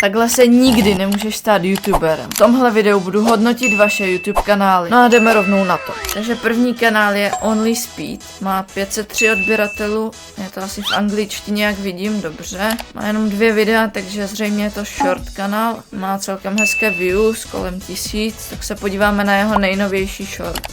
Takhle se nikdy nemůžeš stát youtuberem. V tomhle videu budu hodnotit vaše YouTube kanály. No a jdeme rovnou na to. Takže první kanál je Only Speed. Má 503 odběratelů. Je to asi v angličtině, jak vidím, dobře. Má jenom 2 videa, takže zřejmě je to short kanál. Má celkem hezké views, kolem 1000. Tak se podíváme na jeho nejnovější short.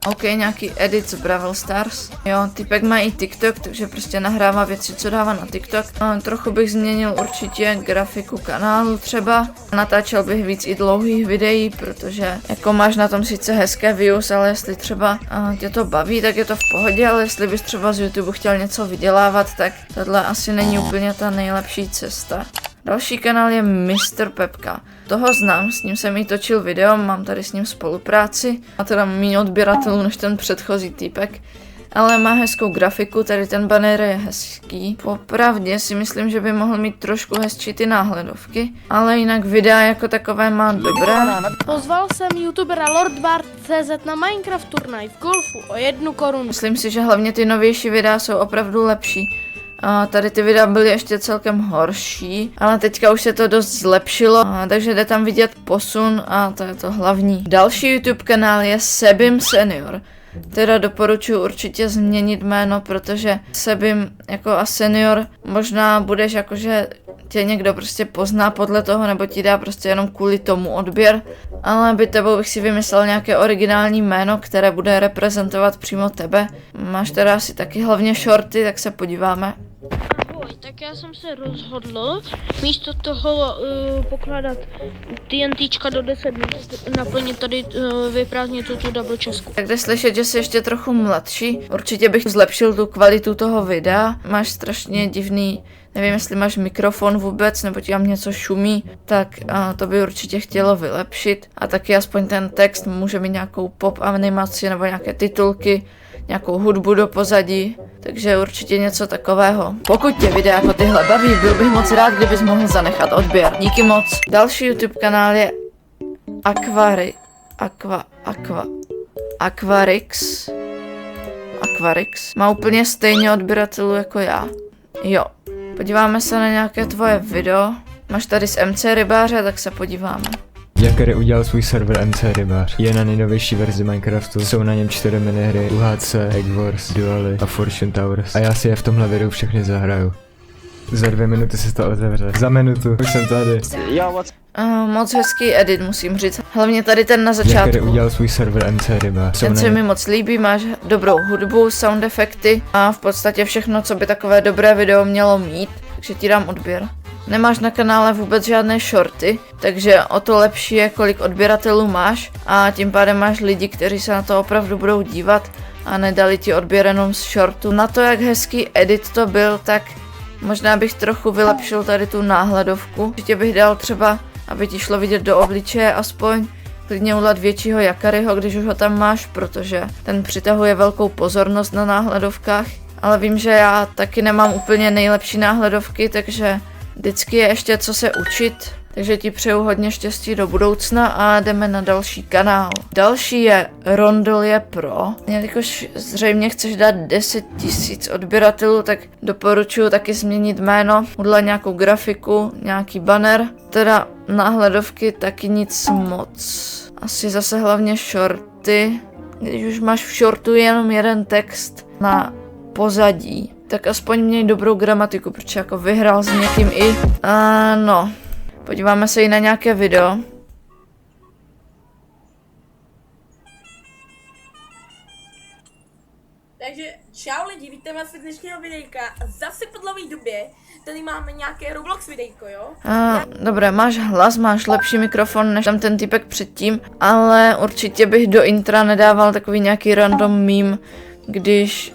OK, nějaký edit z Brawl Stars. Jo, typek má i TikTok, takže prostě nahrává věci, co dává na TikTok. Trochu bych změnil určitě grafiku kanálu třeba. Natáčel bych víc i dlouhých videí, protože jako máš na tom sice hezké views, ale jestli třeba tě to baví, tak je to v pohodě, ale jestli bys třeba z YouTube chtěl něco vydělávat, tak tohle asi není úplně ta nejlepší cesta. Další kanál je Mr. Pepka. Toho znám, s ním jsem i točil video, mám tady s ním spolupráci. Má teda méně odběratelů než ten předchozí týpek, ale má hezkou grafiku, tady ten banner je hezký. Popravdě si myslím, že by mohl mít trošku hezčí ty náhledovky, ale jinak videa jako takové má dobré. Pozval jsem youtubera LordBard.cz na Minecraft turnaj v golfu o 1 korunu. Myslím si, že hlavně ty novější videa jsou opravdu lepší. A tady ty videa byly ještě celkem horší, ale teďka už se to dost zlepšilo, takže jde tam vidět posun a to je to hlavní. Další YouTube kanál je Sebim Senior. Teda doporučuji určitě změnit jméno, protože Sebim jako a Senior možná budeš jakože tě někdo prostě pozná podle toho, nebo ti dá prostě jenom kvůli tomu odběr, ale by tebou bych si vymyslel nějaké originální jméno, které bude reprezentovat přímo tebe. Máš teda asi taky hlavně shorty, tak se podíváme. Ahoj, tak já jsem se rozhodl místo toho pokládat TNTčka do 10 minut, naplnit tady, vyprázdnit tu double česku. Tak jde slyšet, že jsi ještě trochu mladší. Určitě bych zlepšil tu kvalitu toho videa. Máš strašně divný, nevím, jestli máš mikrofon vůbec, nebo ti tam něco šumí, tak to by určitě chtělo vylepšit. A taky aspoň ten text může mít nějakou pop animaci nebo nějaké titulky, nějakou hudbu do pozadí, takže určitě něco takového. Pokud tě videa jako tyhle baví, byl bych moc rád, kdybys mohl zanechat odběr. Díky moc. Další YouTube kanál je Aquarix. Má úplně stejně odběratelů jako já. Jo. Podíváme se na nějaké tvoje video. Máš tady z MC Rybáře, tak se podíváme. Jakary udělal svůj server MC Rybář. Je na nejnovější verzi Minecraftu. Jsou na něm 4 minihry, UHC, Egg Wars, Dualy a Fortune Towers. A já si je v tomhle videu všechny zahraju. Za 2 minuty se to otevře. Za minutu už jsem tady. Moc hezký edit, musím říct. Hlavně tady ten na začátku. Jakary udělal svůj server MC Rybář. Ten se mi moc líbí, máš dobrou hudbu, sound efekty a v podstatě všechno, co by takové dobré video mělo mít. Takže ti dám odběr. Nemáš na kanále vůbec žádné shorty, takže o to lepší je, kolik odběratelů máš a tím pádem máš lidi, kteří se na to opravdu budou dívat a nedali ti odběr jenom z shortu. Na to, jak hezký edit to byl, tak možná bych trochu vylepšil tady tu náhledovku. Určitě bych dal třeba, aby ti šlo vidět do obličeje aspoň, klidně udělat většího Jakaryho, když už ho tam máš, protože ten přitahuje velkou pozornost na náhledovkách. Ale vím, že já taky nemám úplně nejlepší náhledovky, takže vždycky je ještě co se učit, takže ti přeju hodně štěstí do budoucna a jdeme na další kanál. Další je Rondolie Pro. Jelikož zřejmě chceš dát 10 000 odběratelů, tak doporučuji taky změnit jméno, udělat nějakou grafiku, nějaký banner, teda náhledovky taky nic moc. Asi zase hlavně shorty, když už máš v shortu jenom jeden text na pozadí, tak aspoň měj dobrou gramatiku, protože jako vyhrál s někým i. No, podíváme se i na nějaké video. Takže čau lidi, vítám vás z dnešního videjka. Zase po dlouhé době tady máme nějaké Roblox videjko, jo? Dobré, máš hlas, máš lepší mikrofon než tam ten typek předtím, ale určitě bych do intra nedával takový nějaký random meme, když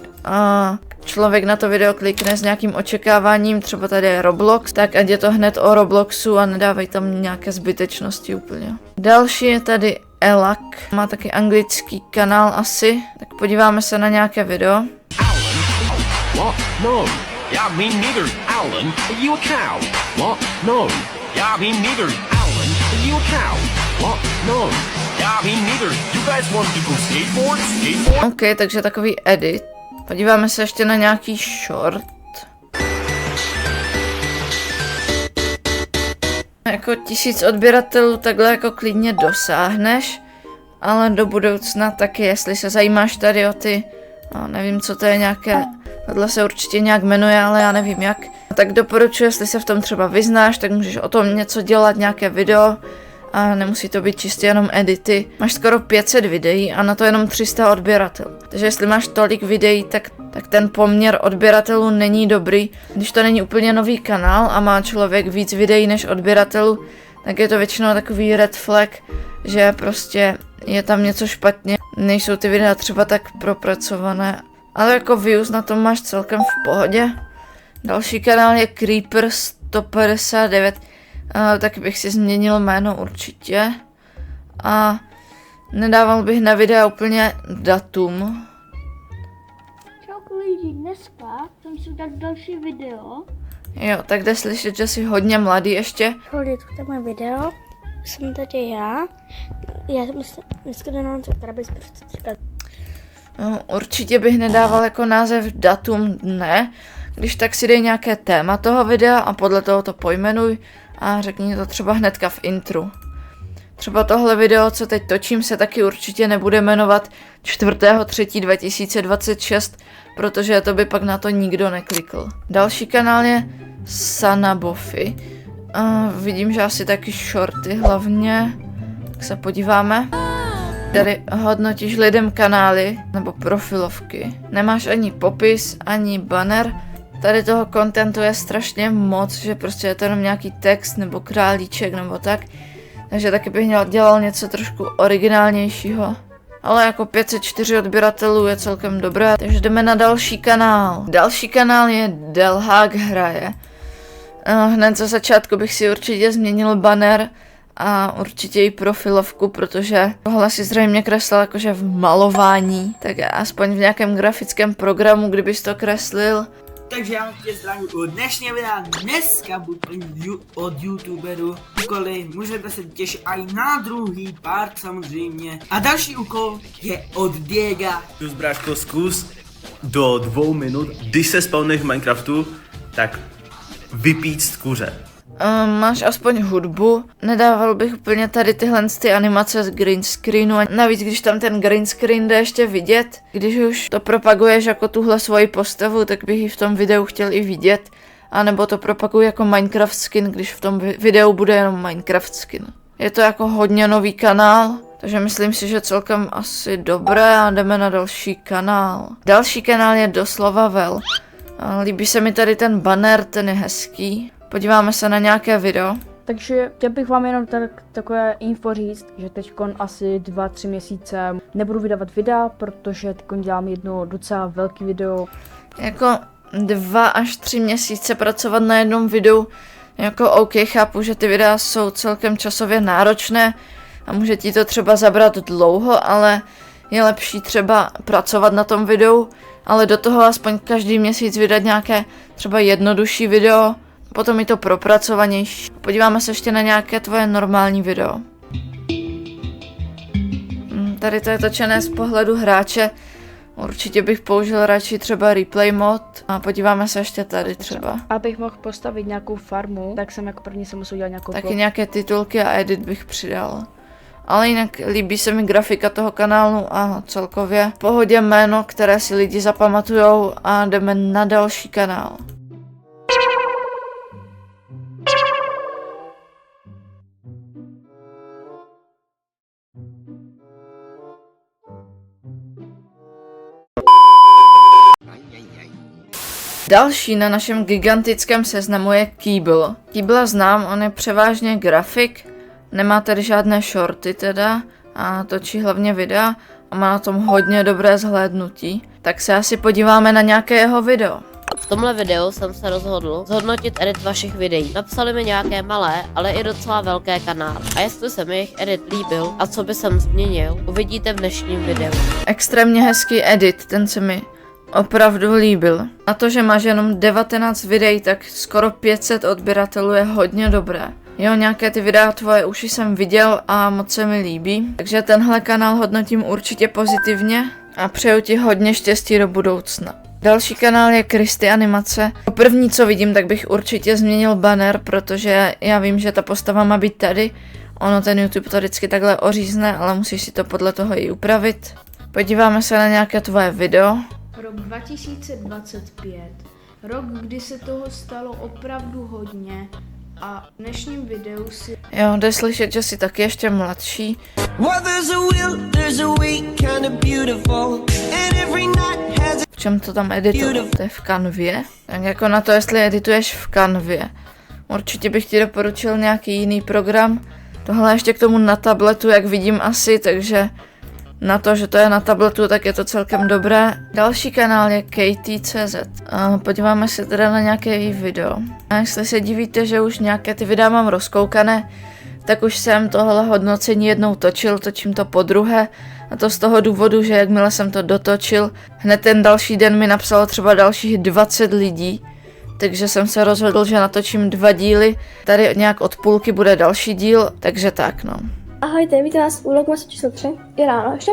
člověk na to video klikne s nějakým očekáváním, třeba tady je Roblox, tak ať je to hned o Robloxu a nedávají tam nějaké zbytečnosti úplně. Další je tady Elak, má taky anglický kanál asi, tak podíváme se na nějaké video. What? No. Yeah, me neither, Alan. Are you a cow? What? No. Yeah, me neither, Alan. Are you a cow? What? No. Yeah, me neither. You guys want to go skateboard? Skateboard? OK, takže takový edit. Podíváme se ještě na nějaký short. Jako 1000 odběratelů takhle jako klidně dosáhneš, ale do budoucna taky, jestli se zajímáš tady o ty, no, nevím, co to je nějaké, tohle se určitě nějak jmenuje, ale já nevím jak. Tak doporučuji, jestli se v tom třeba vyznáš, tak můžeš o tom něco dělat, nějaké video a nemusí to být čistě jenom edity. Máš skoro 500 videí a na to jenom 300 odběratelů. Takže jestli máš tolik videí, tak ten poměr odběratelů není dobrý. Když to není úplně nový kanál a má člověk víc videí než odběratelů, tak je to většinou takový red flag, že prostě je tam něco špatně. Nejsou ty videa třeba tak propracované. Ale jako views na tom máš celkem v pohodě. Další kanál je Creeper 159. Tak bych si změnil jméno určitě. A nedával bych na videa úplně datum. Čau lidi, dneska jsem si dal další video. Jo, tak jde slyšet, že jsi hodně mladý ještě. Lidi, to je moje video. Jsem tady já. Já jsem dneska dám která bys prostě říkat. No, určitě bych nedával jako název datum dne. Když tak si dej nějaké téma toho videa a podle toho to pojmenuj a řekni to třeba hnedka v intru. Třeba tohle video, co teď točím, se taky určitě nebude jmenovat 4.3.2026, protože to by pak na to nikdo neklikl. Další kanál je Sanabofi. Vidím, že asi taky shorty hlavně. Tak se podíváme. Tady hodnotíš lidem kanály nebo profilovky. Nemáš ani popis, ani banner. Tady toho kontentu je strašně moc, že prostě je to jenom nějaký text nebo králíček nebo tak. Takže taky bych dělal něco trošku originálnějšího. Ale jako 504 odběratelů je celkem dobré. Takže jdeme na další kanál. Další kanál je Delhák hraje. Hned za začátku bych si určitě změnil banner a určitě i profilovku, protože tohle si zřejmě kreslil jakože v malování. Tak aspoň v nějakém grafickém programu, kdybys to kreslil. Takže já tě zdravím u dnešního videa. Dneska budu od youtuberu úkoly. Můžete se těšit i na druhý part samozřejmě. A další úkol je od Diega. Zkus, bráško, zkus do 2 minut, když se spawneš v Minecraftu, tak vypíct kuře. Máš aspoň hudbu, nedával bych úplně tady tyhle ty animace z green screenu a navíc když tam ten green screen jde ještě vidět, když už to propaguješ jako tuhle svoji postavu, tak bych ji v tom videu chtěl i vidět, a nebo to propaguji jako Minecraft skin, když v tom videu bude jenom Minecraft skin. Je to jako hodně nový kanál, takže myslím si, že celkem asi dobré a jdeme na další kanál. Další kanál je Doslova Vel. Líbí se mi tady ten banner, ten je hezký. Podíváme se na nějaké video. Takže chtěl bych vám jenom takové info říct, že teď asi 2-3 měsíce nebudu vydávat videa, protože teď dělám jedno docela velký video. Jako 2 až 3 měsíce pracovat na jednom videu, jako OK, chápu, že ty videa jsou celkem časově náročné a může ti to třeba zabrat dlouho, ale je lepší třeba pracovat na tom videu, ale do toho aspoň každý měsíc vydat nějaké třeba jednodušší video, potom je to propracovanější. Podíváme se ještě na nějaké tvoje normální video. Tady to je točené z pohledu hráče. Určitě bych použil radši třeba replay mod a podíváme se ještě tady třeba. Abych mohl postavit nějakou farmu, tak jsem jako první se musel dělat nějakou Taky nějaké titulky a edit bych přidal. Ale jinak líbí se mi grafika toho kanálu a celkově v pohodě jméno, které si lidi zapamatujou a jdeme na další kanál. Další na našem gigantickém seznamu je Keeble. Keeble znám, on je převážně grafik, nemá tady žádné shorty teda a točí hlavně videa a má na tom hodně dobré zhlédnutí. Tak se asi podíváme na nějaké jeho video. V tomhle videu jsem se rozhodl zhodnotit edit vašich videí. Napsali mi nějaké malé, ale i docela velké kanály. A jestli se mi jejich edit líbil a co by jsem změnil, uvidíte v dnešním videu. Extrémně hezký edit, ten se mi opravdu líbil. Na to, že máš jenom 19 videí, tak skoro 500 odběratelů je hodně dobré. Jo, nějaké ty videa tvoje uši jsem viděl a moc se mi líbí. Takže tenhle kanál hodnotím určitě pozitivně a přeju ti hodně štěstí do budoucna. Další kanál je Kristy Animace. První, co vidím, tak bych určitě změnil banner, protože já vím, že ta postava má být tady. Ono ten YouTube to vždycky takhle ořízne, ale musíš si to podle toho i upravit. Podíváme se na nějaké tvoje video. Rok 2025. Rok, kdy se toho stalo opravdu hodně a v dnešním videu si... Jo, jde slyšet, že jsi taky ještě mladší. V čem to tam editovat? To je v Canvě? Tak jako na to, jestli edituješ v Canvě. Určitě bych ti doporučil nějaký jiný program. Tohle ještě k tomu na tabletu, jak vidím asi, takže na to, že to je na tabletu, tak je to celkem dobré. Další kanál je KT.cz. Podíváme se teda na nějaké její video. A jestli se divíte, že už nějaké ty videa mám rozkoukané, tak už jsem tohle hodnocení jednou točil, točím to podruhé. A to z toho důvodu, že jakmile jsem to dotočil, hned ten další den mi napsalo třeba dalších 20 lidí. Takže jsem se rozhodl, že natočím 2 díly. Tady nějak od půlky bude další díl, takže tak no. Ahojte, vítám vás u Vlogmasu číslo 3. Je ráno ještě?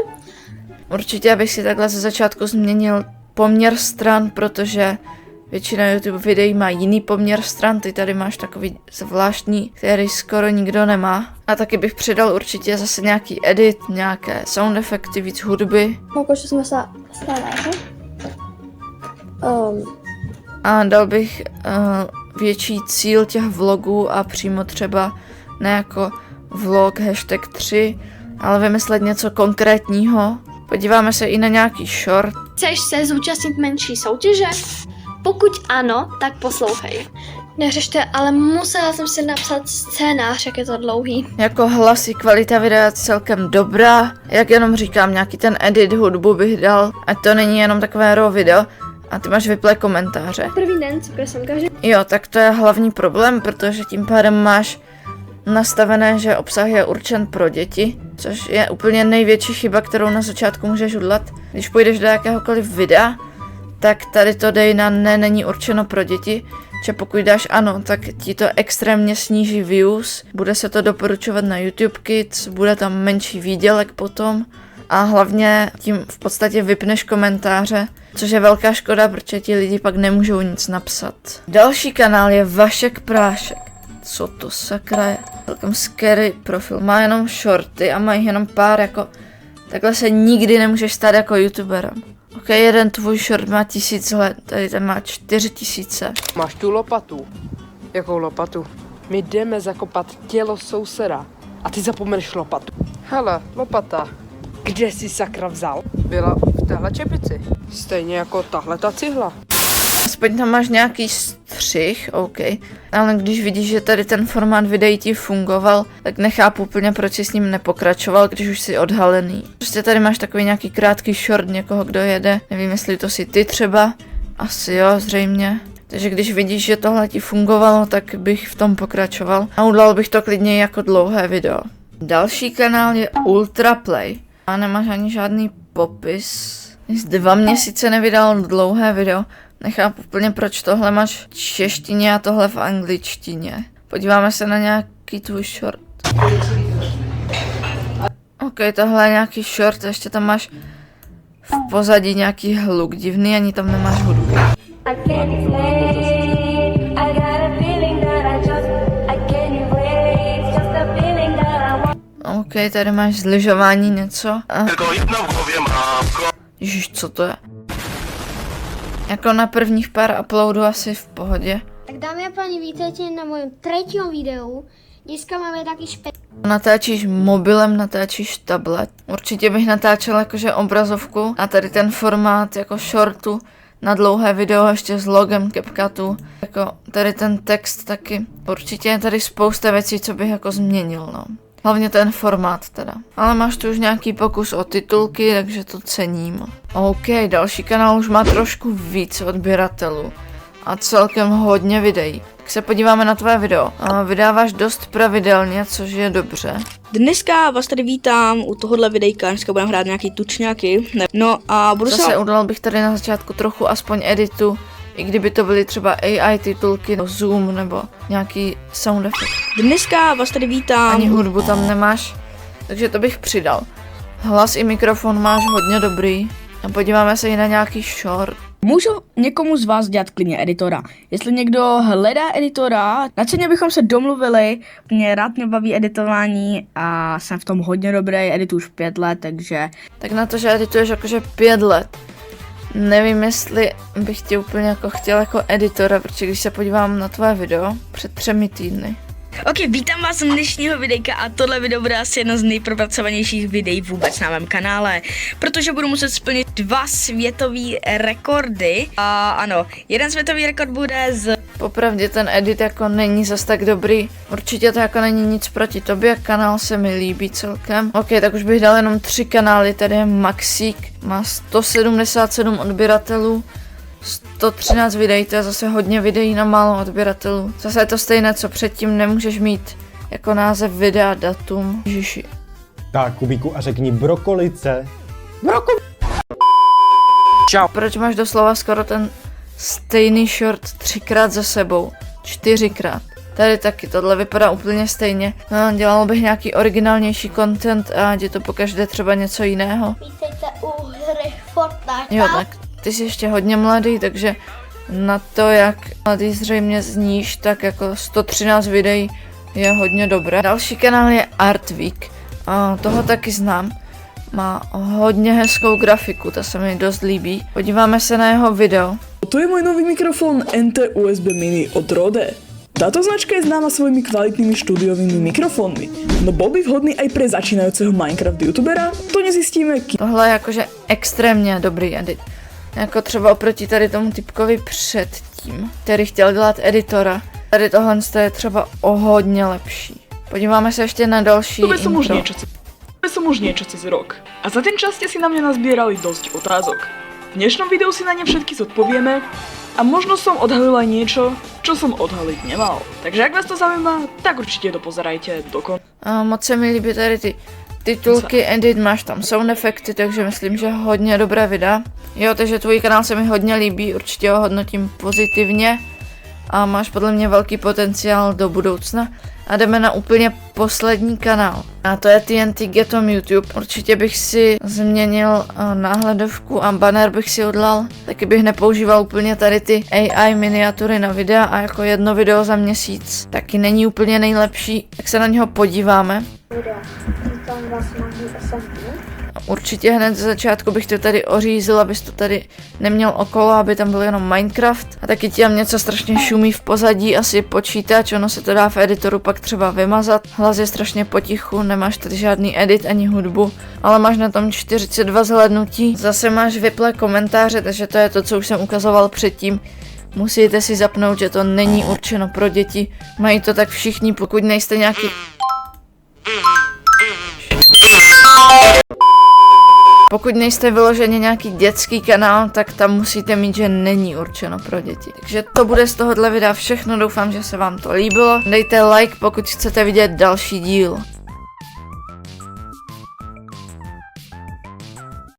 Určitě bych si takhle ze začátku změnil poměr stran, protože většina YouTube videí má jiný poměr stran, ty tady máš takový zvláštní, který skoro nikdo nemá. A taky bych přidal určitě zase nějaký edit, nějaké sound efekty, víc hudby. Ukočil jsme se stále, A dal bych větší cíl těch vlogů a přímo třeba ne jako vlog hashtag 3, ale vymyslet něco konkrétního. Podíváme se i na nějaký short. Chceš se zúčastnit menší soutěže? Pokud ano, tak poslouchej. Neřešte, ale musela jsem si napsat scénář, jak je to dlouhý. Jako hlas i kvalita videa je celkem dobrá. Jak jenom říkám, nějaký ten edit, hudbu bych dal. Ať to není jenom takové raw video. A ty máš vyplé komentáře. První den, co jsem každý. Jo, tak to je hlavní problém, protože tím pádem máš nastavené, že obsah je určen pro děti, což je úplně největší chyba, kterou na začátku můžeš udělat. Když půjdeš do jakéhokoliv videa, tak tady to dej na ne, není určeno pro děti, že pokud dáš ano, tak ti to extrémně sníží views, bude se to doporučovat na YouTube Kids, bude tam menší výdělek potom a hlavně tím v podstatě vypneš komentáře, což je velká škoda, protože ti lidi pak nemůžou nic napsat. Další kanál je Vašek Prášek. Co to sakra je? Celkem scary profil. Má jenom shorty a má jich jenom pár jako... Takhle se nikdy nemůžeš stát jako youtuberem. Ok, jeden tvůj short má 1000 let, tady ten má 4000. Máš tu lopatu? Jakou lopatu? My jdeme zakopat tělo souseda a ty zapomeneš lopatu. Hele, lopata. Kde jsi sakra vzal? Byla v téhle čepici. Stejně jako tahle ta cihla. Aspoň tam máš nějaký střih, OK. Ale když vidíš, že tady ten formát videí ti fungoval, tak nechápu úplně, proč jsi s ním nepokračoval, když už jsi odhalený. Prostě tady máš takový nějaký krátký short někoho, kdo jede. Nevím, jestli to si ty třeba. Asi jo, zřejmě. Takže když vidíš, že tohle ti fungovalo, tak bych v tom pokračoval. A udělal bych to klidně jako dlouhé video. Další kanál je Ultraplay. A nemáš ani žádný popis. Jsi 2 měsíce nevydal dlouhé video. Nechápu úplně, proč tohle máš v češtině a tohle v angličtině. Podíváme se na nějaký tvůj short. OK, tohle je nějaký short, ještě tam máš v pozadí nějaký hluk divný, ani tam nemáš hudbu. OK, tady máš zlyžování něco. Ježiš, co to je? Jako na prvních pár uploadů asi v pohodě. Tak dámy a páni, vítejte na mojom 3. videu. Dneska máme taky Natáčíš mobilem, natáčíš tablet. Určitě bych natáčel jakože obrazovku a tady ten formát jako shortu na dlouhé video ještě s logem CapCutu. Jako tady ten text taky. Určitě je tady spousta věcí, co bych jako změnil, no. Hlavně ten formát teda. Ale máš tu už nějaký pokus o titulky, takže to cením. OK, další kanál už má trošku víc odběratelů. A celkem hodně videí. Tak se podíváme na tvé video. Vydáváš dost pravidelně, což je dobře. Dneska vás tady vítám u tohohle videjka, dneska budeme hrát nějaký tučňáky. No a budu Zase udělal bych tady na začátku trochu aspoň editu, I kdyby to byly třeba AI titulky, Zoom nebo nějaký sound effect. Dneska vás tady vítám. Ani hudbu tam nemáš, takže to bych přidal. Hlas i mikrofon máš hodně dobrý. A podíváme se i na nějaký short. Můžu někomu z vás dělat klidně editora. Jestli někdo hledá editora, nadšeně bychom se domluvili. Mě rád mě baví editování a jsem v tom hodně dobrý, edituju už 5 let, takže... Tak na to, že edituješ jakože 5 let, nevím, jestli bych tě úplně jako chtěl jako editora, protože když se podívám na tvoje video před 3 týdny. Ok, vítám vás z dnešního videjka a tohle video bude asi jedno z nejpropracovanějších videí vůbec na mém kanále, protože budu muset splnit 2 světové rekordy. A ano, jeden světový rekord bude z... Popravdě ten edit jako není zas tak dobrý, určitě to jako není nic proti tobě, kanál se mi líbí celkem. Ok, tak už bych dal jenom 3 kanály, tady je Maxík, má 177 odběratelů. 113 videí, to je zase hodně videí na málo odběratelů. Zase je to stejné, co předtím, nemůžeš mít jako název videa, datum. Ježiši. Tak, Kubíku, a řekni brokolice. Čau. Proč máš doslova skoro ten stejný short 3krát za sebou? 4krát. Tady taky, tohle vypadá úplně stejně. No, dělal bych nějaký originálnější content a ať je to pokaždé třeba něco jiného. Vítejte u hry Fortnite. Jo, tak ty jsi ještě hodně mladý, takže na to, jak mladý zřejmě zníš, tak jako 113 videí je hodně dobré. Další kanál je Artweek, a toho taky znám. Má hodně hezkou grafiku, ta se mi dost líbí. Podíváme se na jeho video. To je môj nový mikrofón NT USB Mini od Rode. Táto značka je známa svojimi kvalitnými štúdiovými mikrofónmi, no bol by vhodný aj pre začínajúceho Minecraft youtubera? To nezjistíme. Tohle je jakože extrémně dobrý edit. Jako třeba oproti tady tomu typkovi předtím, který chtěl dělat editora. Tady tohle je třeba o hodně lepší. Podíváme se ještě na další Som už niečo cez rok. A za ten čas ste si na mňa nazbierali dosť otázok. V dnešnom videu si na ne všetky zodpovieme a možno som odhalil aj niečo, čo som odhaliť nemal. Takže ak vás to zaujíma, tak určite dopozerajte do konca. Moc se mi líbí tady ty titulky, edit, máš tam sound efekty, takže myslím, že hodně dobré videa. Jo, takže tvůj kanál se mi hodně líbí, určitě ho hodnotím pozitivně a máš podle mě velký potenciál do budoucna. A jdeme na úplně poslední kanál. A to je TNT Get on YouTube. Určitě bych si změnil náhledovku a banner bych si udělal. Taky bych nepoužíval úplně tady ty AI miniatury na videa a jako jedno video za měsíc taky není úplně nejlepší. Tak se na něho podíváme. Určitě hned ze začátku bych to tady ořízl, abys to tady neměl okolo, aby tam byl jenom Minecraft. A taky ti tam něco strašně šumí v pozadí, asi počítač, ono se to dá v editoru pak třeba vymazat. Hlas je strašně potichu, nemáš tady žádný edit ani hudbu, ale máš na tom 42 zhlédnutí. Zase máš vyplé komentáře, takže to je to, co už jsem ukazoval předtím. Musíte si zapnout, že to není určeno pro děti. Mají to tak všichni, pokud nejste nějaký... Pokud nejste vyloženě nějaký dětský kanál, tak tam musíte mít, že není určeno pro děti. Takže to bude z tohohle videa všechno, doufám, že se vám to líbilo. Dejte like, pokud chcete vidět další díl.